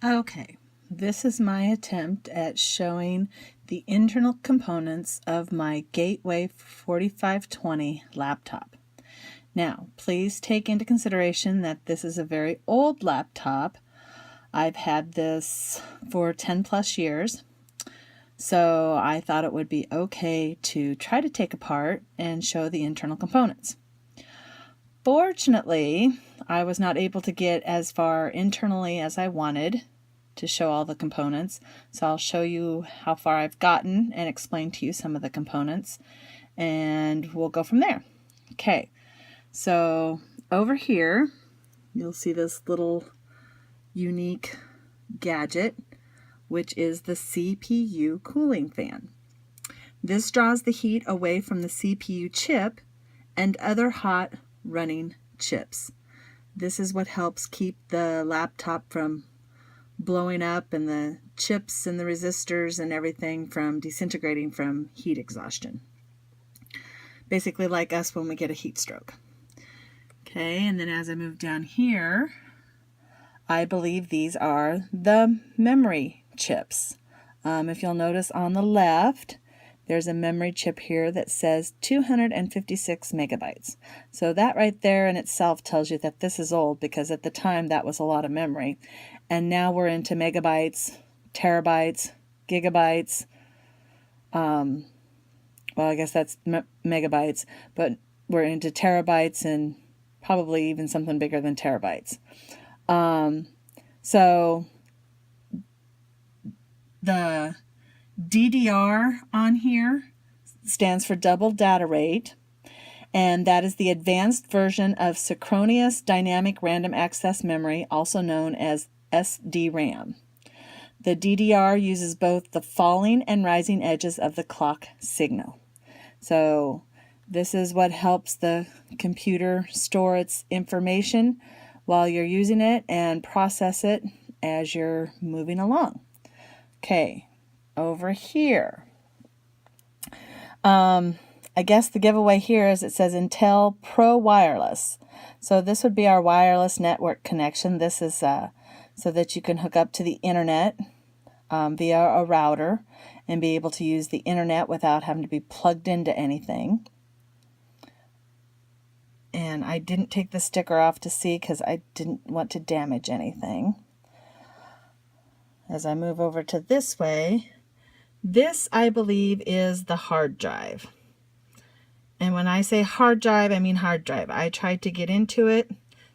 Okay, this is my attempt at showing the internal components of my Gateway 4520 laptop. Now, please take into consideration that this is a very old laptop. I've had this for 10 plus years, so I thought it would be okay to try to take apart and show the internal components. Fortunately, I was not able to get as far internally as I wanted to show all the components, so I'll show you how far I've gotten and explain to you some of the components, and we'll go from there. Okay, so over here you'll see this little unique gadget, which is the CPU cooling fan. This draws the heat away from the CPU chip and other hot running chips. This is what helps keep the laptop from blowing up and the chips and the resistors and everything from disintegrating from heat exhaustion. Basically like us when we get a heat stroke. Okay, and then as I move down here, I believe these are the memory chips. If you'll notice on the left, there's a memory chip here that says 256 megabytes. So that right there in itself tells you that this is old, because at the time that was a lot of memory. And now we're into megabytes, terabytes, gigabytes. Well, I guess that's megabytes, but we're into terabytes and probably even something bigger than terabytes. So the DDR on here stands for double data rate, and that is the advanced version of synchronous dynamic random access memory, also known as SDRAM. The DDR uses both the falling and rising edges of the clock signal. So this is what helps the computer store its information while you're using it and process it as you're moving along. Okay, over here. I guess the giveaway here is it says Intel Pro Wireless. So this would be our wireless network connection. This is so that you can hook up to the internet via a router and be able to use the internet without having to be plugged into anything. And I didn't take the sticker off to see because I didn't want to damage anything. As I move over to this way, this I believe is the hard drive. And when I say hard drive, I mean hard drive. I tried to get into it,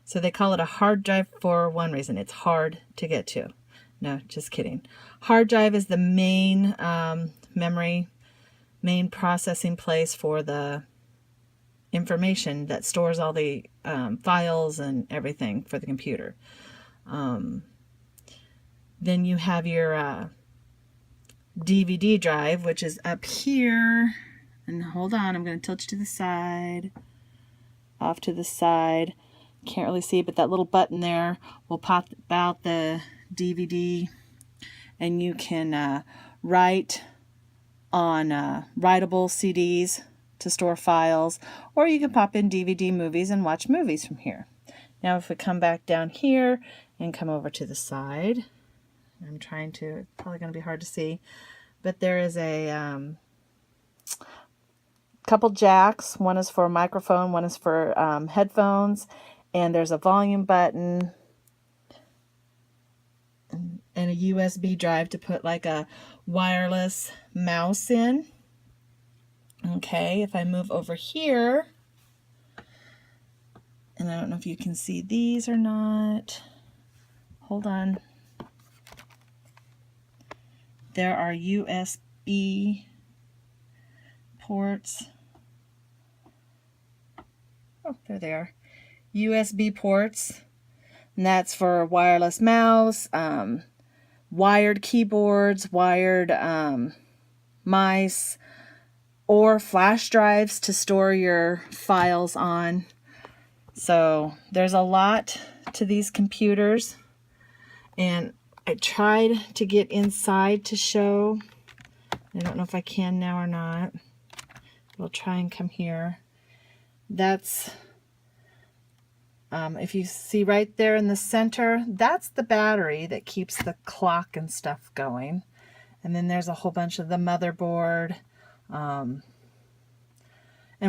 so they call it a hard drive for one reason. It's hard to get to. No, just kidding. Hard drive is the main memory, main processing place for the information that stores all the files and everything for the computer. Then you have your DVD drive, which is up here. And hold on, I'm going to tilt you to the side, off to the side. Can't really see, but that little button there will pop out the DVD, and you can write on writable CDs to store files, or you can pop in DVD movies and watch movies from here. Now if we come back down here and come over to the side, I'm trying to, it's probably going to be hard to see, but there is a couple jacks. One is for a microphone, one is for headphones, and there's a volume button and a USB drive to put like a wireless mouse in. Okay, if I move over here, and I don't know if you can see these or not. Hold on. There are USB ports. Oh, there they are. USB ports, and that's for wireless mouse, wired keyboards, wired mice, or flash drives to store your files on. So there's a lot to these computers, and I tried to get inside to show. I don't know if I can now or not. We'll try and come here. That's If you see right there in the center, that's the battery that keeps the clock and stuff going. And then there's a whole bunch of the motherboard. And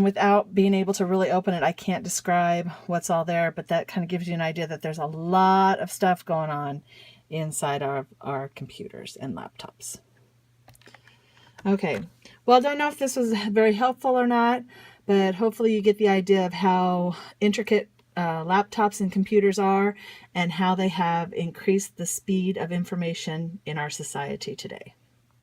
without being able to really open it, I can't describe what's all there, but that kind of gives you an idea that there's a lot of stuff going on inside our computers and laptops. Okay, well, I don't know if this was very helpful or not, but hopefully you get the idea of how intricate laptops and computers are and how they have increased the speed of information in our society today.